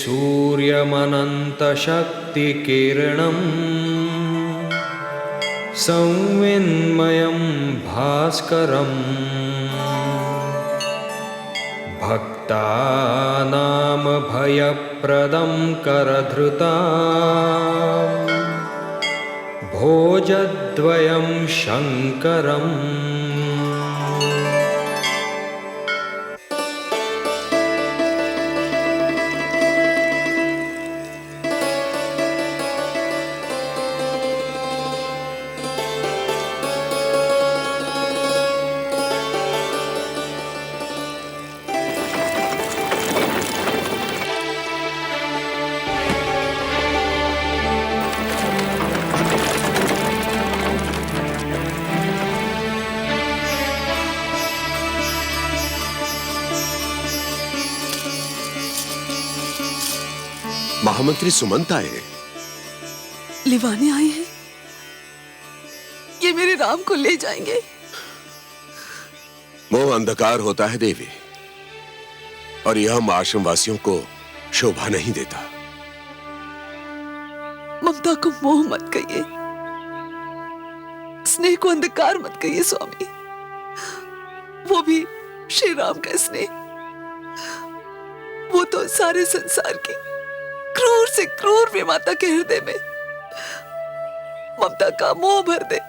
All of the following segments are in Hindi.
सूर्यमनन्तशक्तिकिरणं संविन्मयं भास्करम् भक्तानां भयप्रदं करधृताम् भोजद्वयं शङ्करम्। महामंत्री सुमंत आए हैं। लिवाने आए हैं। ये मेरे राम को ले जाएंगे। मोह अंधकार होता है देवी, और यह हम आश्रम वासियों को शोभा नहीं देता। ममता को मोह मत कहिए, स्नेह को अंधकार मत कहिए स्वामी। वो भी श्री राम का स्नेह, वो तो सारे संसार की क्रूर से क्रूर विमाता के हृदय में ममता का मोह भर दे।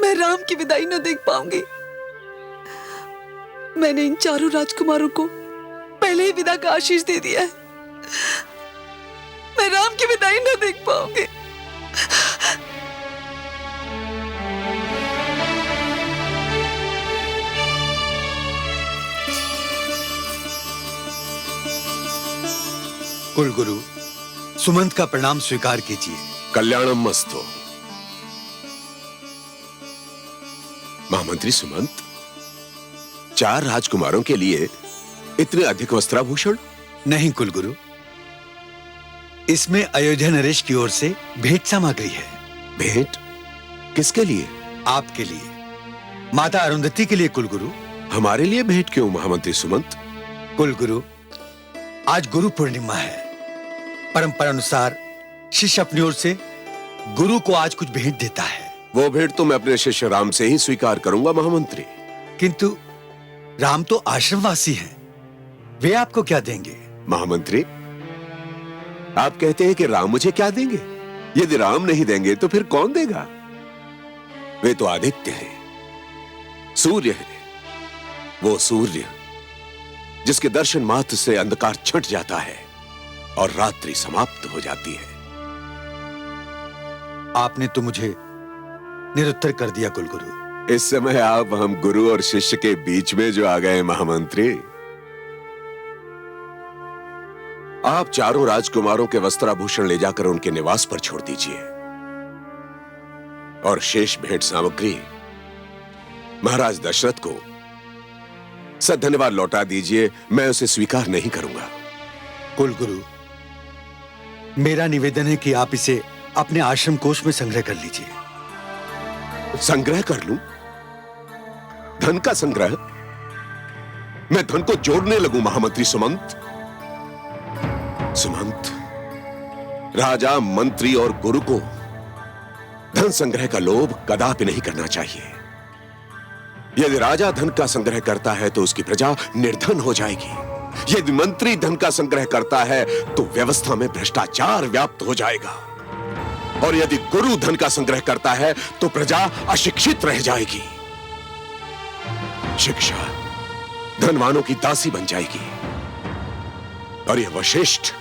मैं राम की विदाई न देख पाऊंगी। मैंने इन चारों राजकुमारों को पहले ही विदा का आशीष दे दिया है। मैं राम की विदाई न देख पाऊंगी। कुलगुरु, सुमंत का प्रणाम स्वीकार कीजिए। कल्याणम मस्तु। महामंत्री सुमंत, 4 राजकुमारों के लिए इतने अधिक वस्त्राभूषण? नहीं कुलगुरु, इसमें अयोध्या नरेश की ओर से भेंट सामग्री है। भेंट? किसके लिए? आपके लिए, माता अरुंधति के लिए कुलगुरु। हमारे लिए भेंट क्यों महामंत्री सुमंत? कुलगुरु, आज गुरु पूर्णिमा है। परंपरा अनुसार शिष्य अपनी ओर से गुरु को आज कुछ भेंट देता है। वो भेंट तो मैं अपने शिष्य राम से ही स्वीकार करूंगा महामंत्री। किंतु राम तो आश्रमवासी हैं, वे आपको क्या देंगे? महामंत्री, आप कहते हैं कि राम मुझे क्या देंगे? यदि राम नहीं देंगे तो फिर कौन देगा? वे तो आदित्य हैं, सूर्य है। वो सूर्य जिसके दर्शन मात्र से अंधकार छट जाता है और रात्रि समाप्त हो जाती है। आपने तो मुझे निरुत्तर कर दिया कुलगुरु। इस समय आप हम गुरु और शिष्य के बीच में जो आ गए महामंत्री। आप चारों राजकुमारों के वस्त्राभूषण ले जाकर उनके निवास पर छोड़ दीजिए, और शेष भेंट सामग्री महाराज दशरथ को सधन्यवाद लौटा दीजिए। मैं उसे स्वीकार नहीं करूंगा। कुलगुरु, मेरा निवेदन है कि आप इसे अपने आश्रम कोष में संग्रह कर लीजिए। संग्रह कर लूं? धन का संग्रह? मैं धन को जोड़ने लगूं महामंत्री सुमंत? सुमंत, राजा, मंत्री और गुरु को धन संग्रह का लोभ कदापि नहीं करना चाहिए। यदि राजा धन का संग्रह करता है तो उसकी प्रजा निर्धन हो जाएगी। यदि मंत्री धन का संग्रह करता है तो व्यवस्था में भ्रष्टाचार व्याप्त हो जाएगा। और यदि गुरु धन का संग्रह करता है तो प्रजा अशिक्षित रह जाएगी। शिक्षा धनवानों की दासी बन जाएगी। और यह वशिष्ठ,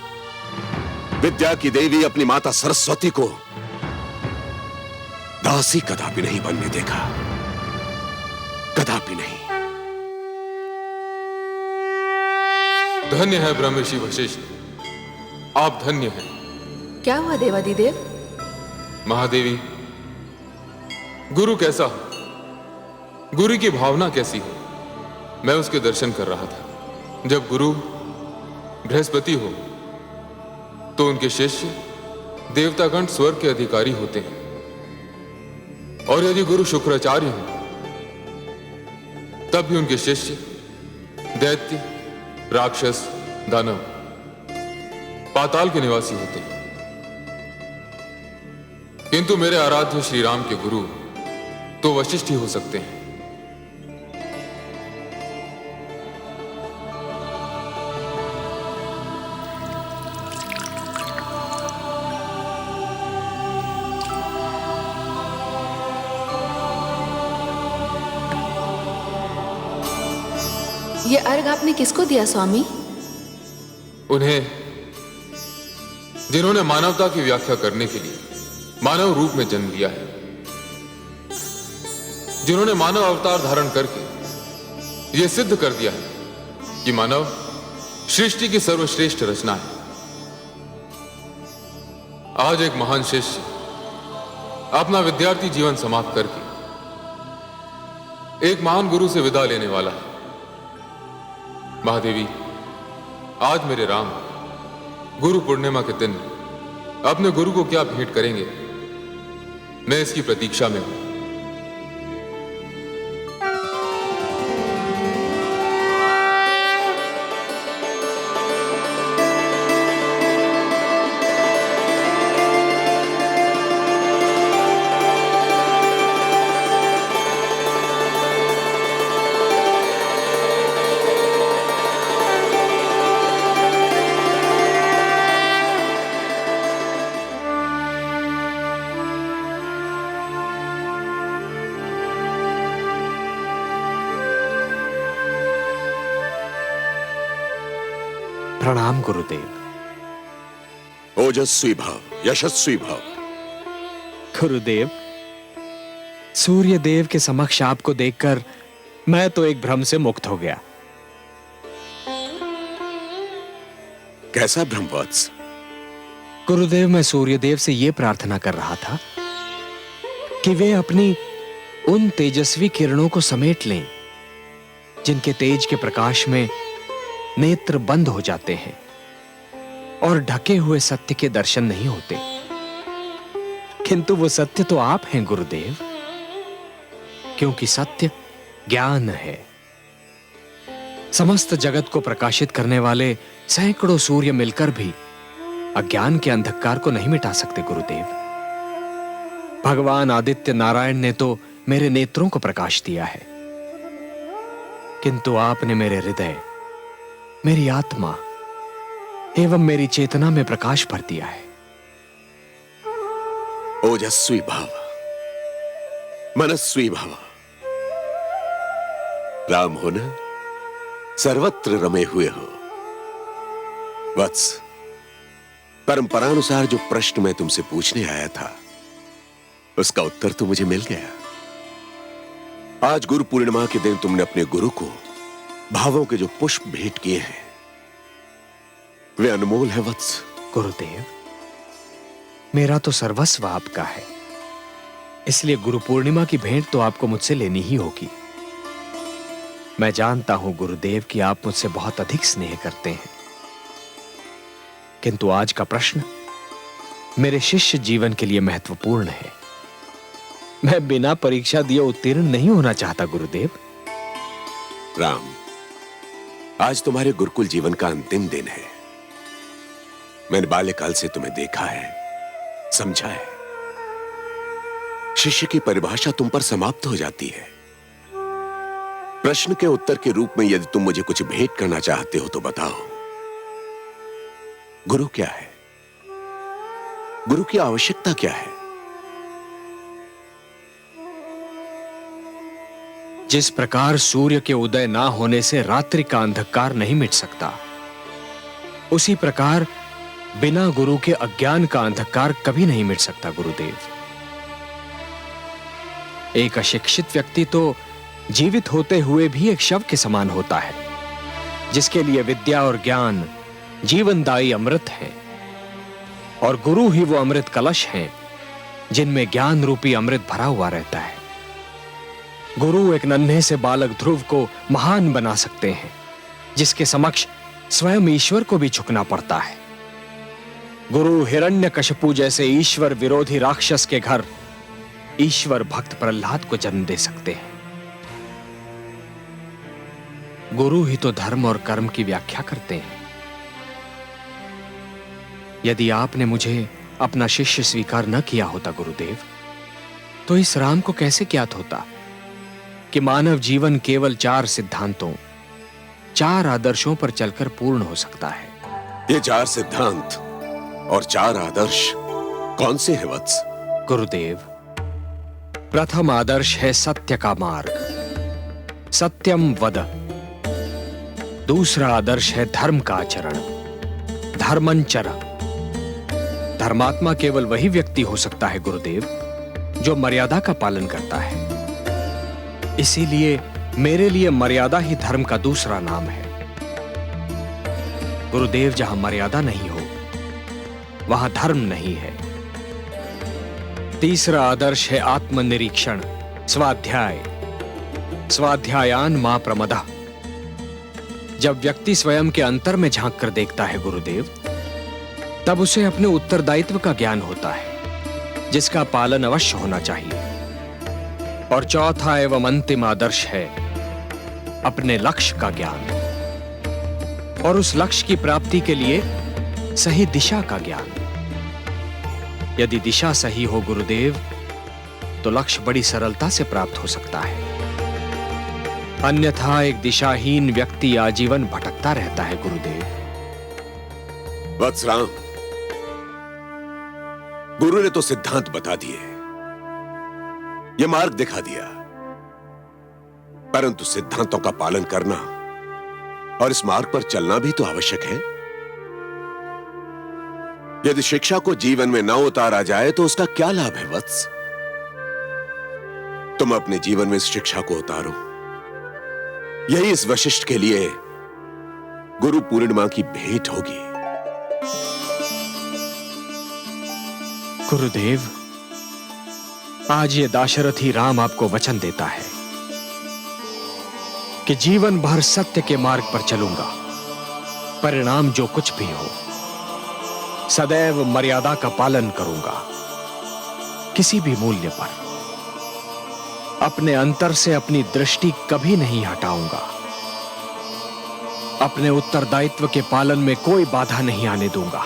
विद्या की देवी, अपनी माता सरस्वती को दासी कदापि नहीं बनने देगा, कदापि नहीं। धन्य है ब्रह्मर्षि वशिष्ठ, आप धन्य हैं। क्या हुआ देवादिदेव? महादेवी, गुरु कैसा हो? गुरु की भावना कैसी हो? मैं उसके दर्शन कर रहा था। जब गुरु बृहस्पति हो तो उनके शिष्य देवतागण स्वर्ग के अधिकारी होते हैं, और यदि गुरु शुक्राचार्य हो तब भी उनके शिष्य दैत्य, राक्षस, दानव पाताल के निवासी होते हैं, किंतु मेरे आराध्य श्री राम के गुरु तो वशिष्ठ ही हो सकते हैं। ये अर्घ आपने किसको दिया स्वामी? उन्हें जिन्होंने मानवता की व्याख्या करने के लिए मानव रूप में जन्म लिया है, जिन्होंने मानव अवतार धारण करके यह सिद्ध कर दिया है कि मानव सृष्टि की सर्वश्रेष्ठ रचना है। आज एक महान शिष्य अपना विद्यार्थी जीवन समाप्त करके एक महान गुरु से विदा लेने वाला है। महादेवी, आज मेरे राम गुरु पूर्णिमा के दिन अपने गुरु को क्या भेंट करेंगे, मैं इसकी प्रतीक्षा में हूं। प्रणाम गुरुदेव। ओजस्वी भव, यशस्वी भव। गुरुदेव, सूर्य देव के समक्ष आपको देखकर मैं तो एक भ्रम से मुक्त हो गया। कैसा भ्रम वत्स? गुरुदेव, मैं सूर्यदेव से यह प्रार्थना कर रहा था कि वे अपनी उन तेजस्वी किरणों को समेट लें जिनके तेज के प्रकाश में नेत्र बंद हो जाते हैं और ढके हुए सत्य के दर्शन नहीं होते। किंतु वो सत्य तो आप हैं गुरुदेव, क्योंकि सत्य ज्ञान है। समस्त जगत को प्रकाशित करने वाले सैकड़ों सूर्य मिलकर भी अज्ञान के अंधकार को नहीं मिटा सकते गुरुदेव। भगवान आदित्य नारायण ने तो मेरे नेत्रों को प्रकाश दिया है, किंतु आपने मेरे हृदय, मेरी आत्मा एवं मेरी चेतना में प्रकाश भर दिया है। ओजस्वी भव, मनस्वी भव। राम हो न, सर्वत्र रमे हुए हो। वत्स, परंपरानुसार जो प्रश्न मैं तुमसे पूछने आया था उसका उत्तर तो मुझे मिल गया। आज गुरु पूर्णिमा के दिन तुमने अपने गुरु को भावों के जो पुष्प भेंट किए हैं वे अनमोल है वत्स। गुरुदेव, मेरा तो सर्वस्व आपका है, इसलिए गुरु पूर्णिमा की भेंट तो आपको मुझसे लेनी ही होगी। मैं जानता हूं गुरुदेव कि आप मुझसे बहुत अधिक स्नेह करते हैं, किंतु आज का प्रश्न मेरे शिष्य जीवन के लिए महत्वपूर्ण है। मैं बिना परीक्षा दिए उत्तीर्ण नहीं होना चाहता गुरुदेव। राम, आज तुम्हारे गुरुकुल जीवन का अंतिम दिन है। मैंने बाल्यकाल से तुम्हें देखा है, समझा है। शिष्य की परिभाषा तुम पर समाप्त हो जाती है। प्रश्न के उत्तर के रूप में यदि तुम मुझे कुछ भेंट करना चाहते हो तो बताओ, गुरु क्या है? गुरु की आवश्यकता क्या है? जिस प्रकार सूर्य के उदय ना होने से रात्रि का अंधकार नहीं मिट सकता, उसी प्रकार बिना गुरु के अज्ञान का अंधकार कभी नहीं मिट सकता गुरुदेव। एक अशिक्षित व्यक्ति तो जीवित होते हुए भी एक शव के समान होता है, जिसके लिए विद्या और ज्ञान जीवनदायी अमृत है, और गुरु ही वो अमृत कलश हैं जिनमें ज्ञान रूपी अमृत भरा हुआ रहता है। गुरु एक नन्हे से बालक ध्रुव को महान बना सकते हैं, जिसके समक्ष स्वयं ईश्वर को भी झुकना पड़ता है। गुरु हिरण्यकशिपु जैसे ईश्वर विरोधी राक्षस के घर ईश्वर भक्त प्रहलाद को जन्म दे सकते हैं। गुरु ही तो धर्म और कर्म की व्याख्या करते हैं। यदि आपने मुझे अपना शिष्य स्वीकार न किया होता गुरुदेव, तो इस राम को कैसे ज्ञात होता कि मानव जीवन केवल 4 सिद्धांतों, 4 आदर्शों पर चलकर पूर्ण हो सकता है। ये 4 सिद्धांत और 4 आदर्श कौन से हैं वत्स? गुरुदेव, प्रथम आदर्श है सत्य का मार्ग, सत्यम वद। दूसरा आदर्श है धर्म का आचरण, धर्मंचर। धर्मात्मा केवल वही व्यक्ति हो सकता है गुरुदेव जो मर्यादा का पालन करता है। इसीलिए मेरे लिए मर्यादा ही धर्म का दूसरा नाम है। गुरुदेव, जहां मर्यादा नहीं हो वहां धर्म नहीं है। तीसरा आदर्श है आत्मनिरीक्षण, स्वाध्याय। स्वाध्यायान मां प्रमदा। जब व्यक्ति स्वयं के अंतर में झांक कर देखता है गुरुदेव, तब उसे अपने उत्तरदायित्व का ज्ञान होता है, जिसका पालन अवश्य होना चाहिए। और चौथा एवं अंतिम आदर्श है अपने लक्ष्य का ज्ञान, और उस लक्ष्य की प्राप्ति के लिए सही दिशा का ज्ञान। यदि दिशा सही हो गुरुदेव, तो लक्ष्य बड़ी सरलता से प्राप्त हो सकता है। अन्यथा एक दिशाहीन व्यक्ति आजीवन भटकता रहता है गुरुदेव। वत्स राम, गुरु ने तो सिद्धांत बता दिए, ये मार्ग दिखा दिया, परंतु सिद्धांतों का पालन करना और इस मार्ग पर चलना भी तो आवश्यक है। यदि शिक्षा को जीवन में न उतारा जाए तो उसका क्या लाभ है वत्स? तुम अपने जीवन में इस शिक्षा को उतारो। यही इस वशिष्ठ के लिए गुरु पूर्णिमा की भेंट होगी। गुरुदेव, आज ये दाशरथी राम आपको वचन देता है कि जीवन भर सत्य के मार्ग पर चलूंगा। परिणाम जो कुछ भी हो, सदैव मर्यादा का पालन करूंगा। किसी भी मूल्य पर अपने अंतर से अपनी दृष्टि कभी नहीं हटाऊंगा। अपने उत्तरदायित्व के पालन में कोई बाधा नहीं आने दूंगा।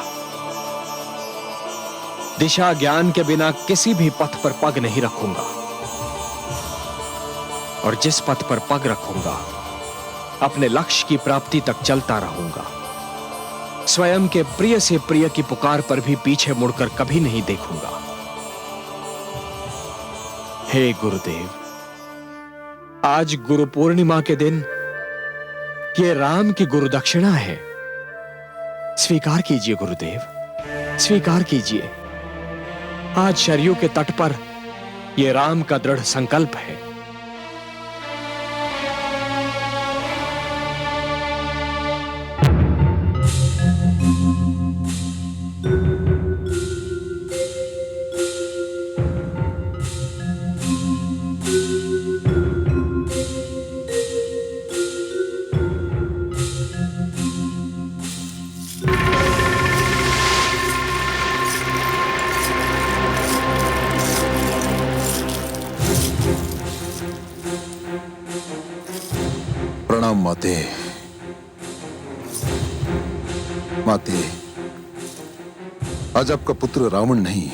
दिशा ज्ञान के बिना किसी भी पथ पर पग नहीं रखूंगा, और जिस पथ पर पग रखूंगा अपने लक्ष्य की प्राप्ति तक चलता रहूंगा। स्वयं के प्रिय से प्रिय की पुकार पर भी पीछे मुड़कर कभी नहीं देखूंगा। हे गुरुदेव, आज गुरु पूर्णिमा के दिन ये राम की गुरु दक्षिणा है। स्वीकार कीजिए गुरुदेव, स्वीकार कीजिए। आज शरयू के तट पर यह राम का दृढ़ संकल्प है। प्रणाम माते। माते, आज आपका पुत्र रावण नहीं,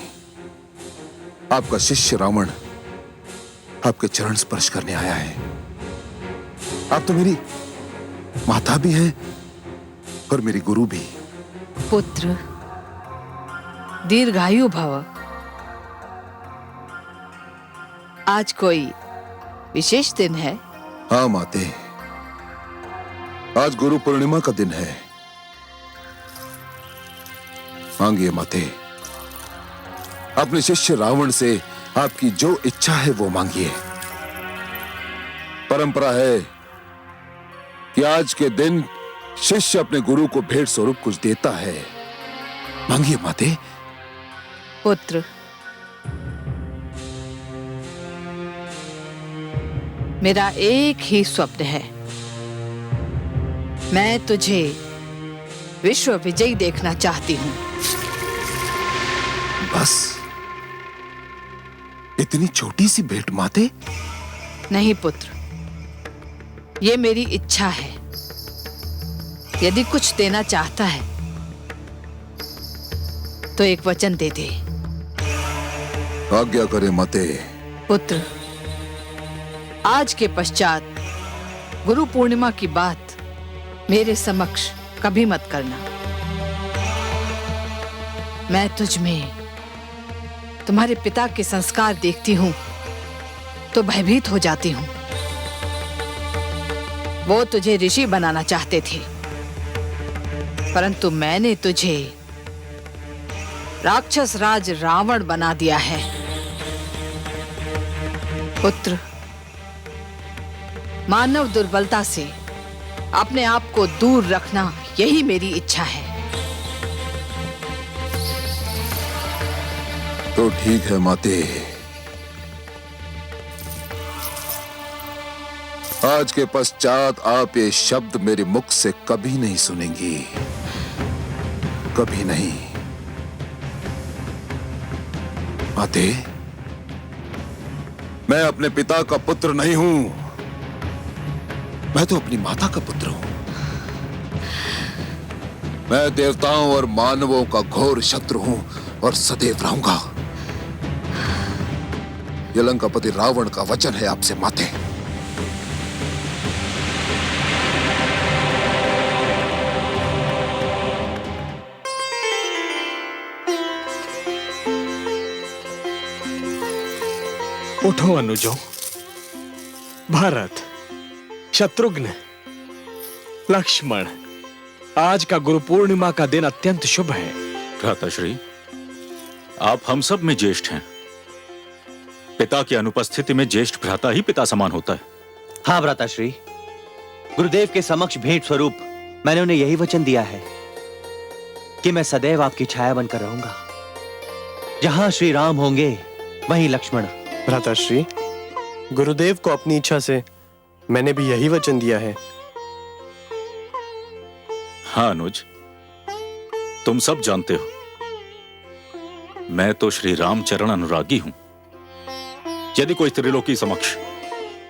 आपका शिष्य रावण आपके चरण स्पर्श करने आया है। आप तो मेरी माता भी हैं और मेरी गुरु भी। पुत्र, दीर्घायु भव। आज कोई विशेष दिन है? हाँ माते, आज गुरु पूर्णिमा का दिन है। मांगिए माते, अपने शिष्य रावण से आपकी जो इच्छा है वो मांगिए। परंपरा है कि आज के दिन शिष्य अपने गुरु को भेंट स्वरूप कुछ देता है। मांगिए माते। पुत्र, मेरा एक ही स्वप्न है। मैं तुझे विश्व विजयी देखना चाहती हूं। बस इतनी छोटी सी भेंट माते? नहीं पुत्र, ये मेरी इच्छा है। यदि कुछ देना चाहता है तो एक वचन दे दे। आज्ञा करे माते। पुत्र, आज के पश्चात गुरु पूर्णिमा की बात मेरे समक्ष कभी मत करना। मैं तुझ में तुम्हारे पिता के संस्कार देखती हूं तो भयभीत हो जाती हूं। वो तुझे ऋषि बनाना चाहते थे, परंतु मैंने तुझे राक्षस राज रावण बना दिया है। पुत्र, मानव दुर्बलता से अपने आप को दूर रखना यही मेरी इच्छा है। तो ठीक है माते। आज के पश्चात आप ये शब्द मेरे मुख से कभी नहीं सुनेंगी, कभी नहीं। माते, मैं अपने पिता का पुत्र नहीं हूं, मैं तो अपनी माता का पुत्र हूं। मैं देवताओं और मानवों का घोर शत्रु हूं और सदैव रहूंगा। ये लंकापति रावण का वचन है आपसे माते। उठो अनुजो। भरत, शत्रुघ्न, लक्ष्मण, आज का गुरु पूर्णिमा का दिन अत्यंत शुभ है। भ्राताश्री, आप हम सब में ज्येष्ठ हैं। पिता की अनुपस्थिति में ज्येष्ठ भ्राता ही पिता समान होता है। हाँ भ्राताश्री, गुरुदेव के समक्ष भेंट स्वरूप मैंने उन्हें यही वचन दिया है कि मैं सदैव आपकी छाया बनकर रहूंगा। जहां श्री राम होंगे वहीं लक्ष्मण। भ्राताश्री, गुरुदेव को अपनी इच्छा से मैंने भी यही वचन दिया है। हाँ अनुज, तुम सब जानते हो मैं तो श्री रामचरण अनुरागी हूं। यदि कोई त्रिलोकी समक्ष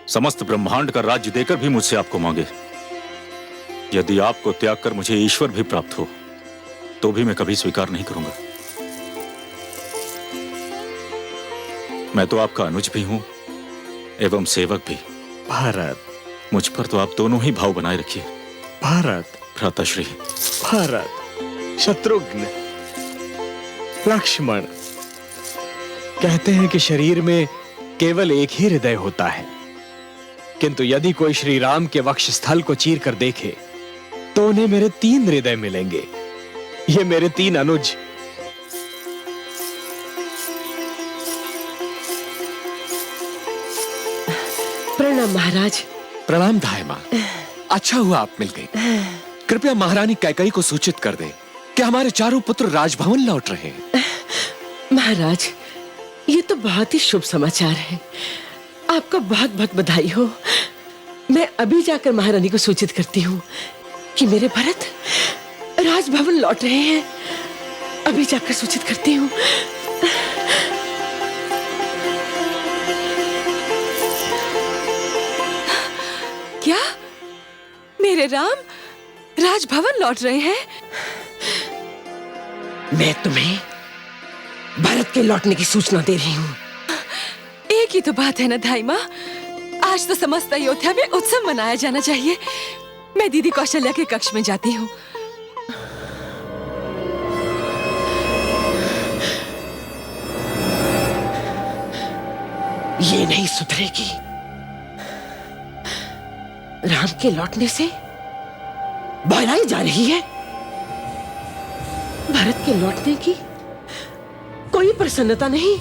समस्त ब्रह्मांड का राज्य देकर भी मुझसे आपको मांगे, यदि आपको त्याग कर मुझे ईश्वर भी प्राप्त हो, तो भी मैं कभी स्वीकार नहीं करूंगा। मैं तो आपका अनुज भी हूं एवं सेवक भी। भारत, मुझ पर तो आप दोनों ही भाव बनाए रखिए। भारत, भ्राताश्री। भारत, शत्रुघ्न, लक्ष्मण, कहते हैं कि शरीर में केवल एक ही हृदय होता है, किंतु यदि कोई श्री राम के वक्ष स्थल को चीर कर देखे तो उन्हें मेरे 3 हृदय मिलेंगे। ये मेरे 3 अनुज। प्रणाम महाराज। प्रणाम धाय मां। अच्छा हुआ आप मिल गई। कृपया महारानी कैकई को सूचित कर दें कि हमारे चारों पुत्र राजभवन लौट रहे हैं। महाराज, ये तो बहुत ही शुभ समाचार है। आपका बहुत बहुत बधाई हो। मैं अभी जाकर महारानी को सूचित करती हूँ कि मेरे भरत राजभवन लौट रहे हैं। अभी जाकर सूचित करती हूँ। क्या मेरे राम राजभवन लौट रहे हैं? मैं तुम्हें भरत के लौटने की सूचना दे रही हूँ। एक ही तो बात है ना धाई माँ, आज तो समस्त अयोध्या में उत्सव मनाया जाना चाहिए। मैं दीदी कौशल्या के कक्ष में जाती हूँ। ये नहीं सुधरेगी। राम के लौटने से बहलाई जा रही है। भरत के लौटने की कोई प्रसन्नता नहीं।